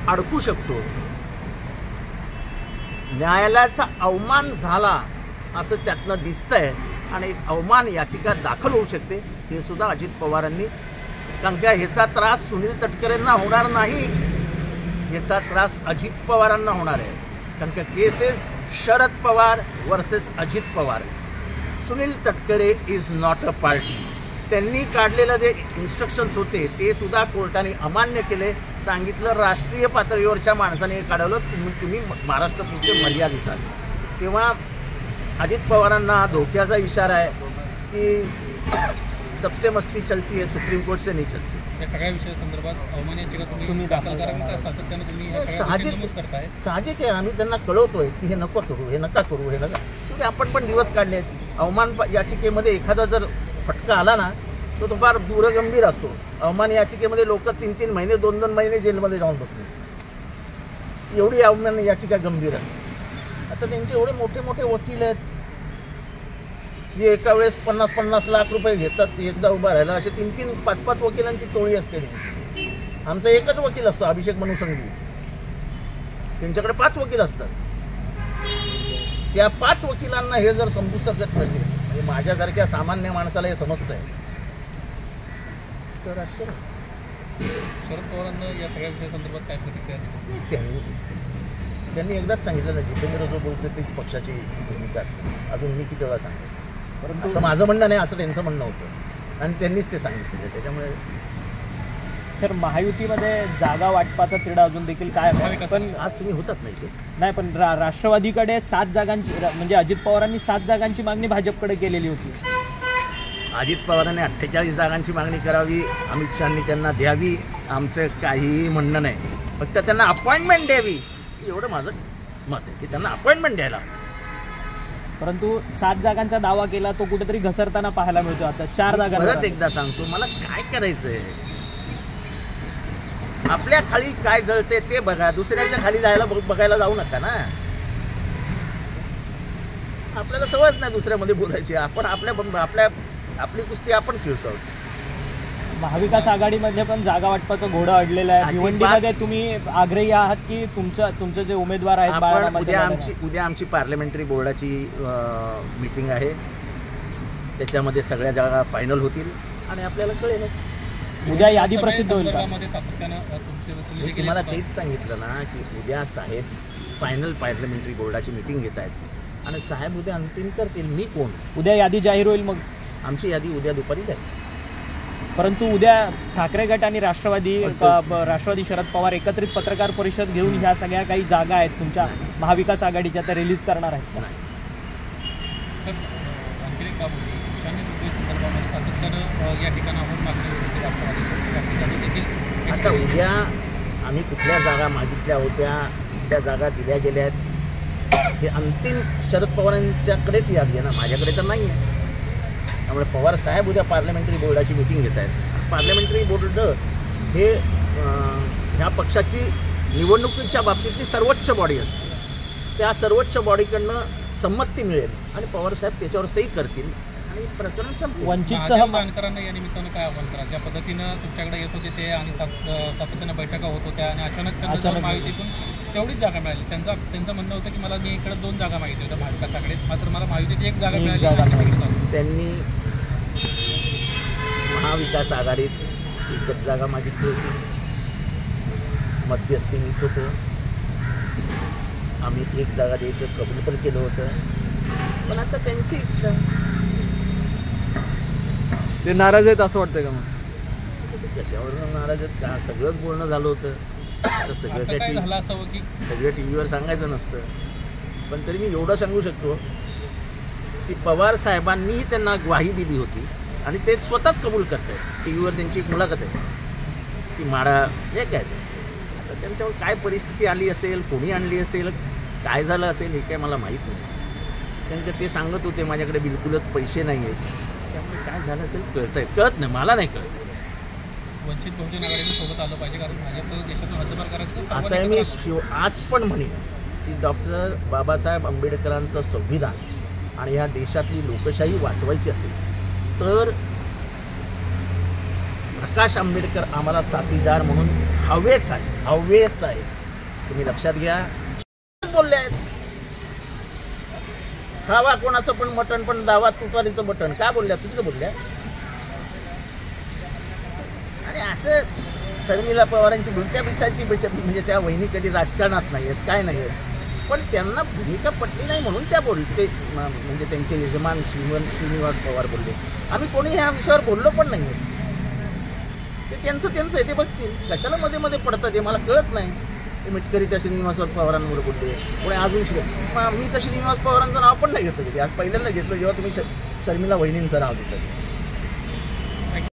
अडकू शकतो. न्यायालयाचा अवमान झाला असं त्यातनं दिसतंय आणि एक अवमान याचिका दाखल होऊ शकते. हे सुद्धा अजित पवारांनी, कारण की ह्याचा त्रास सुनील तटकरेंना होणार नाही, ह्याचा त्रास अजित पवारांना होणार आहे. कारण की cases Sharad Pawar versus Ajit Pawar. Sunil Tatkare is not a party. त्यांनी काढलेलं जे इन्स्ट्रक्शन्स होते ते सुद्धा कोर्टाने अमान्य केले. सांगितलं राष्ट्रीय पातळीवरच्या माणसाने काढवलं, तुम्ही महाराष्ट्रापुरते मर्यादित आहात. तेव्हा अजित पवारांना धोक्याचा इशारा आहे की सबसे मस्ती चलती है, सुप्रीम कोर्ट से नहीं चलती. या सगळ्या विषयासंदर्भात अवमान याचिका तुम्ही दाखल करा, सातत्यानं तुम्ही नमूद करताय. साहजिक आहे, आम्ही त्यांना कळवतोय की हे नको करू, हे नका करू, हे नका. शेवटी आपण पण दिवस काढले आहेत. अवमान याचिकेमध्ये एखादा जर फटका आला ना तो फार दूरगंभीर असतो. अवमान याचिकेमध्ये लोक 3-3 महिने 2-2 महिने जेलमध्ये जाऊन बसले. एवढी अवमान याचिका गंभीर असते. आता त्यांचे एवढे मोठे मोठे वकील आहेत, जे एका वेळेस 50-50 लाख रुपये घेतात एकदा उभा राहायला. असे 3-3, 5-5 वकिलांची टोळी असते. आमचा एकच वकील असतो, अभिषेक मनु संघवी. त्यांच्याकडे 5 वकील असतात. त्या 5 वकिलांना हे जर समजू शकत नसेल, म्हणजे माझ्यासारख्या सामान्य माणसाला हे समजतंय, तर आश्चर्य. शरद पवारांना या सगळ्या विषयासंदर्भात काय प्रतिक्रिया? त्यांनी एकदाच सांगितलं ना, जितेंद्र जो बोलतो तीच पक्षाची भूमिका असते. अजून मी किती वेळा सांगितलं, परंतु असं माझं म्हणणं नाही, असं त्यांचं म्हणणं होतं आणि त्यांनीच ते सांगितलं. त्याच्यामुळे सर, महायुतीमध्ये जागा वाटपाचा तिढा अजून देखील काय आहे? पण आज तुम्ही होतात नाही ते नाही, पण राष्ट्रवादीकडे 7 जागांची, म्हणजे अजित पवारांनी 7 जागांची मागणी भाजपकडे केलेली होती. अजित पवारांनी 48 जागांची मागणी करावी, अमित शहानी त्यांना द्यावी, आमचं काहीही म्हणणं नाही. फक्त त्यांना अपॉइंटमेंट द्यावी एवढं माझं मत आहे, की त्यांना अपॉइंटमेंट द्यायला. परंतु 7 जागांचा दावा केला तो कुठेतरी घसरताना पाहायला मिळतो. आता 4 जागा. परत एकदा सांगतो, मला काय करायचंय, आपल्या खाली काय जळते ते बघा, दुसऱ्याच्या खाली जायला बघायला जाऊ नका ना. आपल्याला सवयच नाही दुसऱ्यामध्ये बोलायची. आपण आपली कुस्ती आपण खेळतो. महाविकास आघाडीमध्ये पण जागा वाटपाचं घोडं अडलेलं आहे. भिवंडीमध्ये तुम्ही आग्रही आहात की तुमचं जे उमेदवार आहेत, उद्या आमची पार्लमेंटरी बोर्डाची मीटिंग आहे. त्याच्यामध्ये सगळ्या जागा फायनल होतील आणि आपल्याला कळेलच. उद्या यादी प्रसिद्ध होईल का? मी तुम्हाला तेच सांगितलं ना की उद्या साहेब फायनल पार्लमेंटरी बोर्डाची मीटिंग घेत आहेत आणि साहेब उद्या अंतिम करतील मी कोण. उद्या यादी जाहीर होईल. मग आमची यादी उद्या दुपारी जाईल. परंतु उद्या ठाकरे गट आणि राष्ट्रवादी शरद पवार एकत्रित पत्रकार परिषद घेऊन ह्या सगळ्या काही जागा आहेत तुमच्या महाविकास आघाडीच्या त्या रिलीज करणार आहेत. आता उद्या आम्ही कुठल्या जागा मागितल्या होत्या, त्या जागा दिल्या गेल्या आहेत, हे अंतिम शरद पवारांच्याकडेच यादी आहे ना, माझ्याकडे तर नाही आहे. त्यामुळे पवार साहेब उद्या पार्लमेंटरी बोर्डाची मीटिंग घेत आहेत. पार्लमेंटरी बोर्ड हे ह्या पक्षाची निवडणुकीच्या बाबतीतली सर्वोच्च बॉडी असते. त्या सर्वोच्च बॉडीकडनं संमती मिळेल आणि पवार साहेब त्याच्यावर सही करतील आणि प्रकरण संपलं. वंचितसह मानकरांना या निमित्तानं काय आव्हान करा? ज्या पद्धतीनं तुमच्याकडे येत होते ते आणि सातत्यानं बैठका होत होत्या आणि अचानक महायुतीतून तेवढीच जागा मिळाली. त्यांचं म्हणणं होतं की मला मी इकडे 2 जागा मागितल्या होत्या महाविकास आघाडीत, मात्र मला महायुतीत 1 जागा मिळाली. त्यांनी महाविकास आघाडीत 1च जागा मागितली होती. मध्यस्थी मीच होतो. आम्ही 1 जागा द्यायचं कबूल पण केलं होतं. पण आता त्यांची इच्छा, ते नाराज आहेत असं वाटतं का? मग कशावरून नाराज आहेत का? सगळंच बोलणं झालं होतं. सगळं टी व्हीवर सांगायचं नसतं. पण तरी मी एवढं सांगू शकतो की पवार साहेबांनीही त्यांना ग्वाही दिली होती आणि ते स्वतःच कबूल करत आहेत. टी व्हीवर त्यांची एक मुलाखत आहे ती माडा हे काय. आता त्यांच्यावर काय परिस्थिती आली असेल, कोणी आणली असेल, काय झालं असेल हे काय मला माहीत नाही. त्यांचं ते सांगत होते माझ्याकडे बिलकुलच पैसे नाही आहेत. त्यामुळे काय झालं असेल कळत नाही, मला नाही कळत. वंचित बहुजन आघाडीने सोबत आलं पाहिजे, कारण भाजप देशातून हद्दपार करायचं असं आहे. मी आज पण म्हणेन की डॉक्टर बाबासाहेब आंबेडकरांचं संविधान आणि ह्या देशातली लोकशाही वाचवायची असेल तर प्रकाश आंबेडकर आम्हाला साथीदार म्हणून हवेच आहे. तुम्ही लक्षात घ्या. बोलले आहेत खावा कोणाचं पण मटण पण दावा तुतारीचं मटण का बोलल्या तुझं बोलल्या. आणि असं शर्मिला पवारांची भूमिका म्हणजे त्या वहिनी कधी राजकारणात नाही आहेत काय नाही आहेत पण त्यांना भूमिका पटली नाही म्हणून त्या बोलते म्हणजे त्यांचे यजमान श्रीनिवास पवार बोलले. आम्ही कोणी ह्या विषयावर बोललो पण नाही ते त्यांचं आहे ते बघतील. कशाला मध्ये मध्ये पडतात हे मला कळत नाही. ते मिटकरी त्या श्रीनिवास पवारांवर बोलले कोणी अजून मी तर श्रीनिवास पवारांचं नाव पण नाही घेतलं कधी. आज पहिल्यांदा घेतलं जेव्हा तुम्ही शर्मिला वहिनींचं नाव घेतलं.